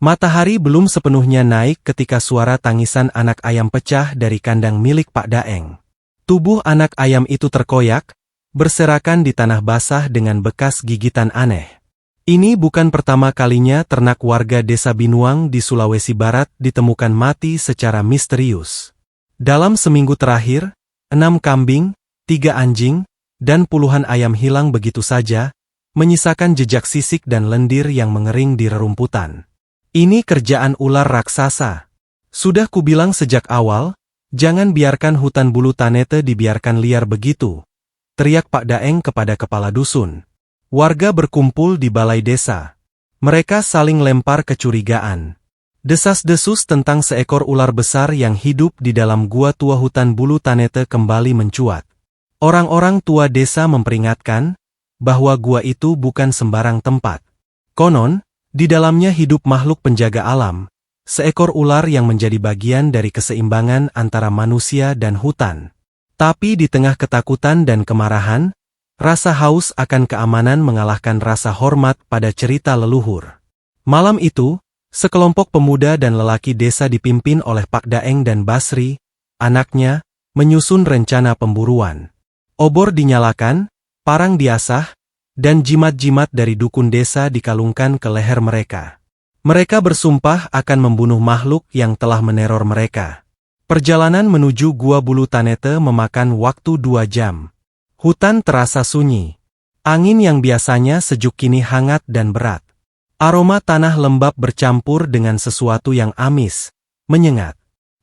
Matahari belum sepenuhnya naik ketika suara tangisan anak ayam pecah dari kandang milik Pak Daeng. Tubuh anak ayam itu terkoyak, berserakan di tanah basah dengan bekas gigitan aneh. Ini bukan pertama kalinya ternak warga desa Binuang di Sulawesi Barat ditemukan mati secara misterius. Dalam seminggu terakhir, 6 kambing, 3 anjing, dan puluhan ayam hilang begitu saja, menyisakan jejak sisik dan lendir yang mengering di rerumputan. Ini kerjaan ular raksasa. Sudah kubilang sejak awal, jangan biarkan hutan bulu tanete dibiarkan liar begitu, teriak Pak Daeng kepada kepala dusun. Warga berkumpul di balai desa. Mereka saling lempar kecurigaan. Desas-desus tentang seekor ular besar yang hidup di dalam gua tua hutan bulu tanete kembali mencuat. Orang-orang tua desa memperingatkan bahwa gua itu bukan sembarang tempat. Konon, di dalamnya hidup makhluk penjaga alam, seekor ular yang menjadi bagian dari keseimbangan antara manusia dan hutan. Tapi di tengah ketakutan dan kemarahan, rasa haus akan keamanan mengalahkan rasa hormat pada cerita leluhur. Malam itu, sekelompok pemuda dan lelaki desa dipimpin oleh Pak Daeng dan Basri, anaknya, menyusun rencana pemburuan. Obor dinyalakan, parang diasah, dan jimat-jimat dari dukun desa dikalungkan ke leher mereka. Mereka bersumpah akan membunuh makhluk yang telah meneror mereka. Perjalanan menuju Gua Bulu Tanete memakan waktu 2 jam. Hutan terasa sunyi. Angin yang biasanya sejuk kini hangat dan berat. Aroma tanah lembab bercampur dengan sesuatu yang amis, menyengat.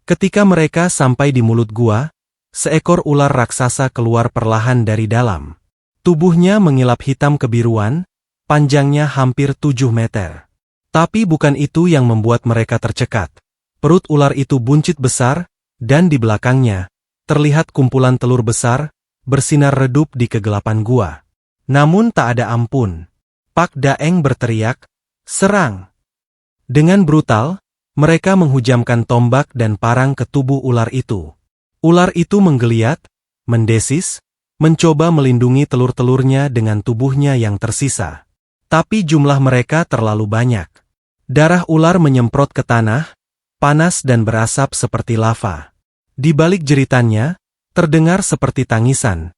Ketika mereka sampai di mulut gua, seekor ular raksasa keluar perlahan dari dalam. Tubuhnya mengilap hitam kebiruan, panjangnya hampir 7 meter. Tapi bukan itu yang membuat mereka tercekat. Perut ular itu buncit besar, dan di belakangnya, terlihat kumpulan telur besar, bersinar redup di kegelapan gua. Namun tak ada ampun. Pak Daeng berteriak, "Serang!" Dengan brutal, mereka menghujamkan tombak dan parang ke tubuh ular itu. Ular itu menggeliat, mendesis, mencoba melindungi telur-telurnya dengan tubuhnya yang tersisa. Tapi jumlah mereka terlalu banyak. Darah ular menyemprot ke tanah, panas dan berasap seperti lava. Di balik jeritannya, terdengar seperti tangisan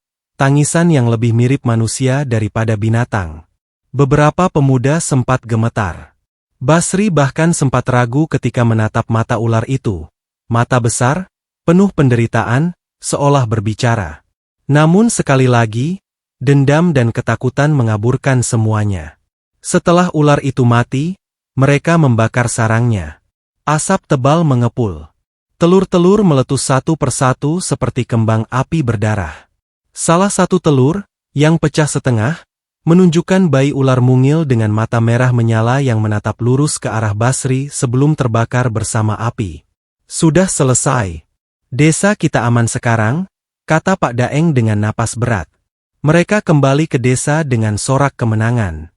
yang lebih mirip manusia daripada binatang. Beberapa pemuda sempat gemetar. Basri bahkan sempat ragu ketika menatap mata ular itu. Mata besar, penuh penderitaan, seolah berbicara. Namun sekali lagi, dendam dan ketakutan mengaburkan semuanya. Setelah ular itu mati, mereka membakar sarangnya. Asap tebal mengepul. Telur-telur meletus satu persatu seperti kembang api berdarah. Salah satu telur, yang pecah setengah, menunjukkan bayi ular mungil dengan mata merah menyala yang menatap lurus ke arah Basri sebelum terbakar bersama api. "Sudah selesai. Desa kita aman sekarang," kata Pak Daeng dengan napas berat. Mereka kembali ke desa dengan sorak kemenangan.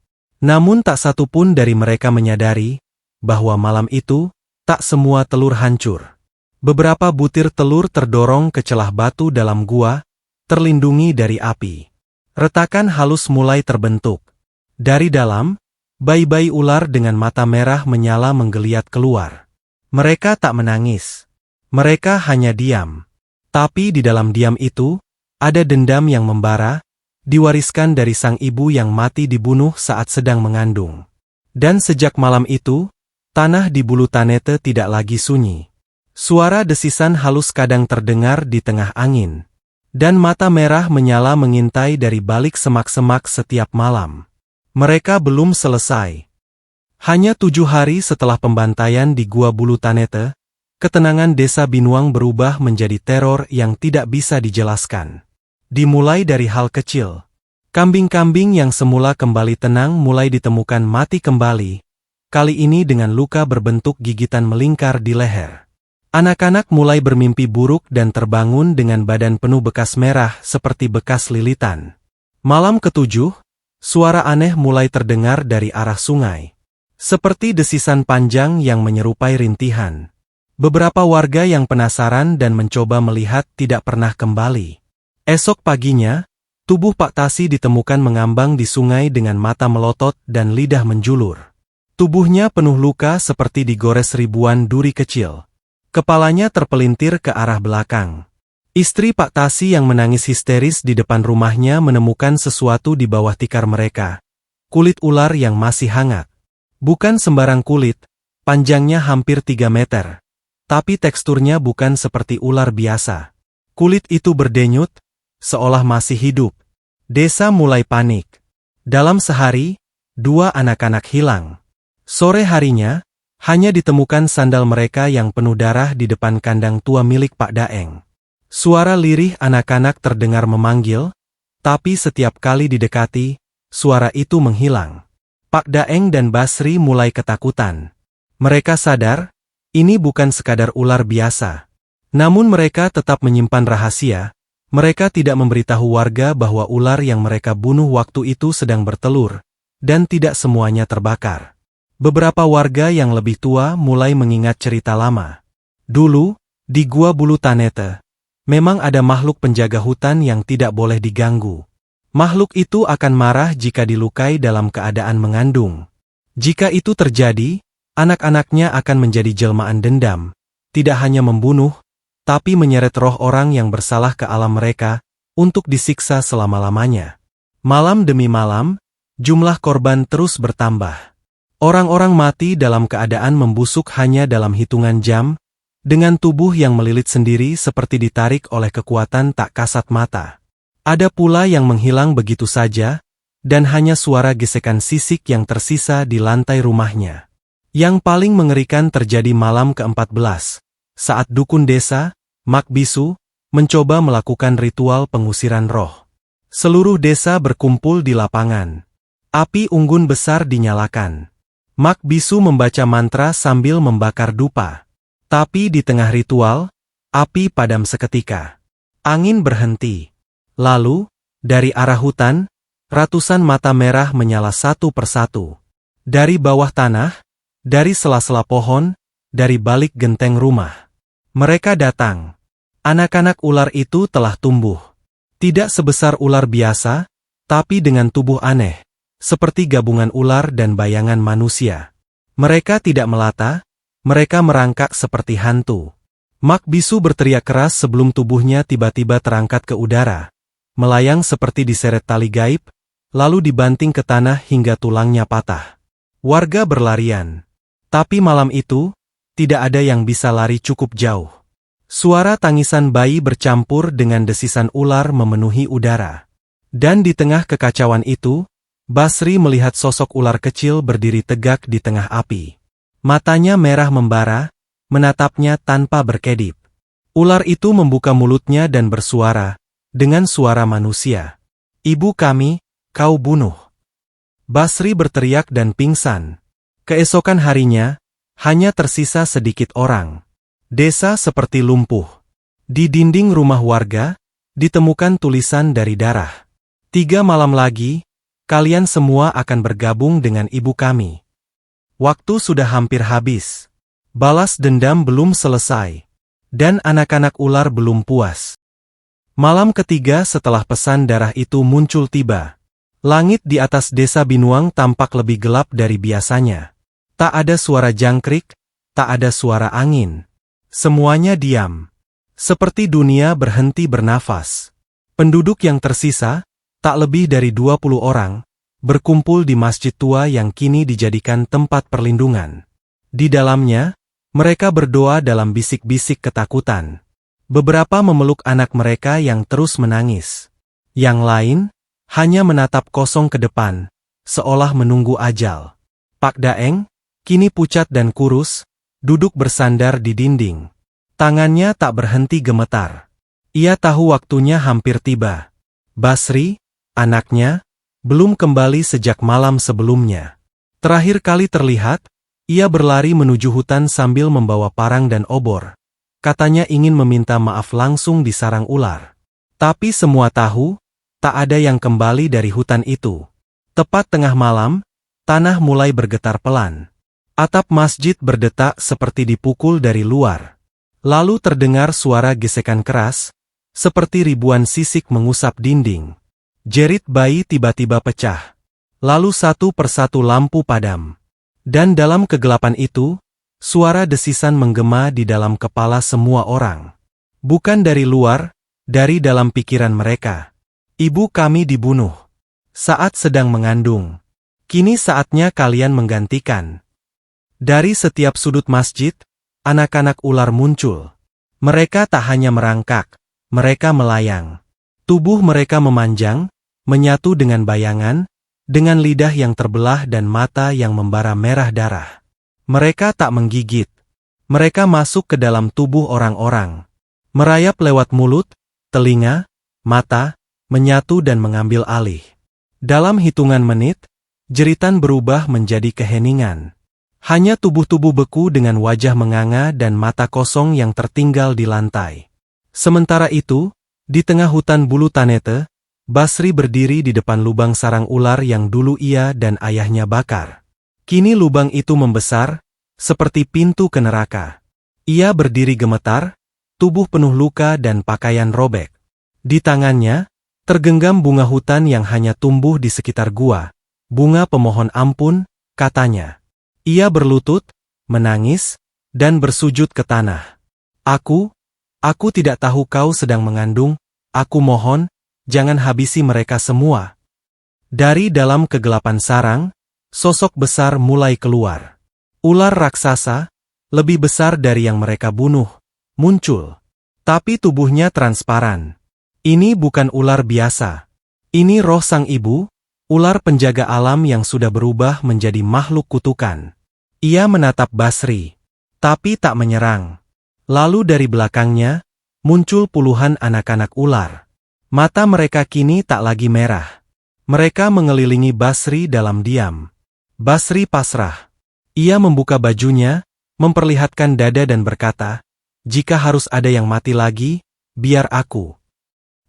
Namun tak satu pun dari mereka menyadari bahwa malam itu, tak semua telur hancur. Beberapa butir telur terdorong ke celah batu dalam gua, terlindungi dari api. Retakan halus mulai terbentuk. Dari dalam, bayi-bayi ular dengan mata merah menyala menggeliat keluar. Mereka tak menangis. Mereka hanya diam. Tapi di dalam diam itu, ada dendam yang membara, diwariskan dari sang ibu yang mati dibunuh saat sedang mengandung. Dan sejak malam itu, tanah di Bulu Tanete tidak lagi sunyi. Suara desisan halus kadang terdengar di tengah angin. Dan mata merah menyala mengintai dari balik semak-semak setiap malam. Mereka belum selesai. Hanya 7 hari setelah pembantaian di Gua Bulu Tanete, ketenangan desa Binuang berubah menjadi teror yang tidak bisa dijelaskan. Dimulai dari hal kecil. Kambing-kambing yang semula kembali tenang mulai ditemukan mati kembali, kali ini dengan luka berbentuk gigitan melingkar di leher. Anak-anak mulai bermimpi buruk dan terbangun dengan badan penuh bekas merah seperti bekas lilitan. Malam ke-7, suara aneh mulai terdengar dari arah sungai. Seperti desisan panjang yang menyerupai rintihan. Beberapa warga yang penasaran dan mencoba melihat tidak pernah kembali. Esok paginya, tubuh Pak Tasi ditemukan mengambang di sungai dengan mata melotot dan lidah menjulur. Tubuhnya penuh luka seperti digores ribuan duri kecil. Kepalanya terpelintir ke arah belakang. Istri Pak Tasi yang menangis histeris di depan rumahnya menemukan sesuatu di bawah tikar mereka. Kulit ular yang masih hangat. Bukan sembarang kulit, panjangnya hampir 3 meter. Tapi teksturnya bukan seperti ular biasa. Kulit itu berdenyut, seolah masih hidup. Desa mulai panik. Dalam sehari, 2 anak-anak hilang. Sore harinya, hanya ditemukan sandal mereka yang penuh darah di depan kandang tua milik Pak Daeng. Suara lirih anak-anak terdengar memanggil, tapi setiap kali didekati, suara itu menghilang. Pak Daeng dan Basri mulai ketakutan. Mereka sadar, ini bukan sekadar ular biasa. Namun mereka tetap menyimpan rahasia. Mereka tidak memberitahu warga bahwa ular yang mereka bunuh waktu itu sedang bertelur, dan tidak semuanya terbakar. Beberapa warga yang lebih tua mulai mengingat cerita lama. Dulu, di Gua Bulu Tanete, memang ada makhluk penjaga hutan yang tidak boleh diganggu. Makhluk itu akan marah jika dilukai dalam keadaan mengandung. Jika itu terjadi, anak-anaknya akan menjadi jelmaan dendam, tidak hanya membunuh, tapi menyeret roh orang yang bersalah ke alam mereka, untuk disiksa selama-lamanya. Malam demi malam, jumlah korban terus bertambah. Orang-orang mati dalam keadaan membusuk hanya dalam hitungan jam, dengan tubuh yang melilit sendiri seperti ditarik oleh kekuatan tak kasat mata. Ada pula yang menghilang begitu saja, dan hanya suara gesekan sisik yang tersisa di lantai rumahnya. Yang paling mengerikan terjadi malam ke-14, saat dukun desa, Mak Bisu, mencoba melakukan ritual pengusiran roh. Seluruh desa berkumpul di lapangan. Api unggun besar dinyalakan. Mak Bisu membaca mantra sambil membakar dupa. Tapi di tengah ritual, api padam seketika. Angin berhenti. Lalu, dari arah hutan, ratusan mata merah menyala satu persatu. Dari bawah tanah, dari sela-sela pohon, dari balik genteng rumah. Mereka datang. Anak-anak ular itu telah tumbuh. Tidak sebesar ular biasa, tapi dengan tubuh aneh, seperti gabungan ular dan bayangan manusia. Mereka tidak melata, mereka merangkak seperti hantu. Mak Bisu berteriak keras sebelum tubuhnya tiba-tiba terangkat ke udara, melayang seperti diseret tali gaib, lalu dibanting ke tanah hingga tulangnya patah. Warga berlarian. Tapi malam itu, tidak ada yang bisa lari cukup jauh. Suara tangisan bayi bercampur dengan desisan ular memenuhi udara. Dan di tengah kekacauan itu, Basri melihat sosok ular kecil berdiri tegak di tengah api. Matanya merah membara, menatapnya tanpa berkedip. Ular itu membuka mulutnya dan bersuara, dengan suara manusia. "Ibu kami, kau bunuh." Basri berteriak dan pingsan. Keesokan harinya, hanya tersisa sedikit orang. Desa seperti lumpuh. Di dinding rumah warga, ditemukan tulisan dari darah. 3 malam lagi, kalian semua akan bergabung dengan ibu kami. Waktu sudah hampir habis. Balas dendam belum selesai. Dan anak-anak ular belum puas. Malam ketiga setelah pesan darah itu muncul tiba. Langit di atas desa Binuang tampak lebih gelap dari biasanya. Tak ada suara jangkrik, tak ada suara angin. Semuanya diam. Seperti dunia berhenti bernafas. Penduduk yang tersisa, tak lebih dari 20 orang, berkumpul di masjid tua yang kini dijadikan tempat perlindungan. Di dalamnya, mereka berdoa dalam bisik-bisik ketakutan. Beberapa memeluk anak mereka yang terus menangis. Yang lain, hanya menatap kosong ke depan, seolah menunggu ajal. Pak Daeng, kini pucat dan kurus, duduk bersandar di dinding. Tangannya tak berhenti gemetar. Ia tahu waktunya hampir tiba. Basri, anaknya, belum kembali sejak malam sebelumnya. Terakhir kali terlihat, ia berlari menuju hutan sambil membawa parang dan obor. Katanya ingin meminta maaf langsung di sarang ular. Tapi semua tahu, tak ada yang kembali dari hutan itu. Tepat tengah malam, tanah mulai bergetar pelan. Atap masjid berdetak seperti dipukul dari luar. Lalu terdengar suara gesekan keras, seperti ribuan sisik mengusap dinding. Jerit bayi tiba-tiba pecah. Lalu satu persatu lampu padam. Dan dalam kegelapan itu, suara desisan menggema di dalam kepala semua orang. Bukan dari luar, dari dalam pikiran mereka. Ibu kami dibunuh saat sedang mengandung. Kini saatnya kalian menggantikan. Dari setiap sudut masjid, anak-anak ular muncul. Mereka tak hanya merangkak, mereka melayang. Tubuh mereka memanjang, menyatu dengan bayangan, dengan lidah yang terbelah dan mata yang membara merah darah. Mereka tak menggigit. Mereka masuk ke dalam tubuh orang-orang. Merayap lewat mulut, telinga, mata, menyatu dan mengambil alih. Dalam hitungan menit, jeritan berubah menjadi keheningan. Hanya tubuh-tubuh beku dengan wajah menganga dan mata kosong yang tertinggal di lantai. Sementara itu, di tengah hutan bulu tanete, Basri berdiri di depan lubang sarang ular yang dulu ia dan ayahnya bakar. Kini lubang itu membesar, seperti pintu ke neraka. Ia berdiri gemetar, tubuh penuh luka dan pakaian robek. Di tangannya, tergenggam bunga hutan yang hanya tumbuh di sekitar gua. Bunga pemohon ampun, katanya. Ia berlutut, menangis, dan bersujud ke tanah. Aku tidak tahu kau sedang mengandung, aku mohon, jangan habisi mereka semua. Dari dalam kegelapan sarang, sosok besar mulai keluar. Ular raksasa, lebih besar dari yang mereka bunuh, muncul. Tapi tubuhnya transparan. Ini bukan ular biasa. Ini roh sang ibu, ular penjaga alam yang sudah berubah menjadi makhluk kutukan. Ia menatap Basri, tapi tak menyerang. Lalu dari belakangnya, muncul puluhan anak-anak ular. Mata mereka kini tak lagi merah. Mereka mengelilingi Basri dalam diam. Basri pasrah. Ia membuka bajunya, memperlihatkan dada dan berkata, "Jika harus ada yang mati lagi, biar aku."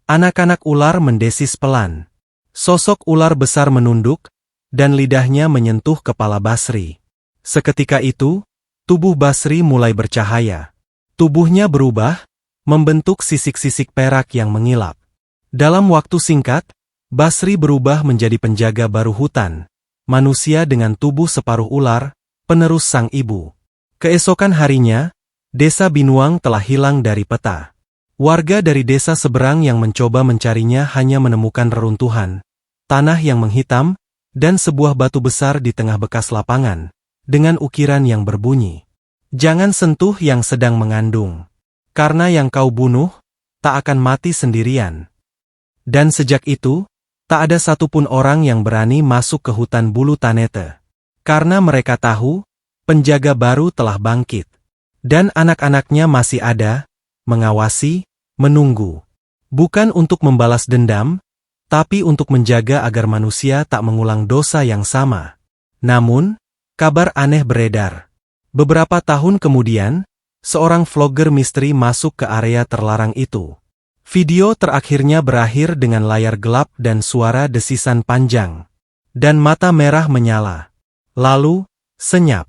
Anak-anak ular mendesis pelan. Sosok ular besar menunduk, dan lidahnya menyentuh kepala Basri. Seketika itu, tubuh Basri mulai bercahaya. Tubuhnya berubah, membentuk sisik-sisik perak yang mengilap. Dalam waktu singkat, Basri berubah menjadi penjaga baru hutan, manusia dengan tubuh separuh ular, penerus sang ibu. Keesokan harinya, desa Binuang telah hilang dari peta. Warga dari desa seberang yang mencoba mencarinya hanya menemukan reruntuhan, tanah yang menghitam, dan sebuah batu besar di tengah bekas lapangan, dengan ukiran yang berbunyi, "Jangan sentuh yang sedang mengandung, karena yang kau bunuh, tak akan mati sendirian." Dan sejak itu, tak ada satupun orang yang berani masuk ke hutan bulu tanete. Karena mereka tahu, penjaga baru telah bangkit. Dan anak-anaknya masih ada, mengawasi, menunggu. Bukan untuk membalas dendam, tapi untuk menjaga agar manusia tak mengulang dosa yang sama. Namun, kabar aneh beredar. Beberapa tahun kemudian, seorang vlogger misteri masuk ke area terlarang itu. Video terakhirnya berakhir dengan layar gelap dan suara desisan panjang. Dan mata merah menyala. Lalu, senyap.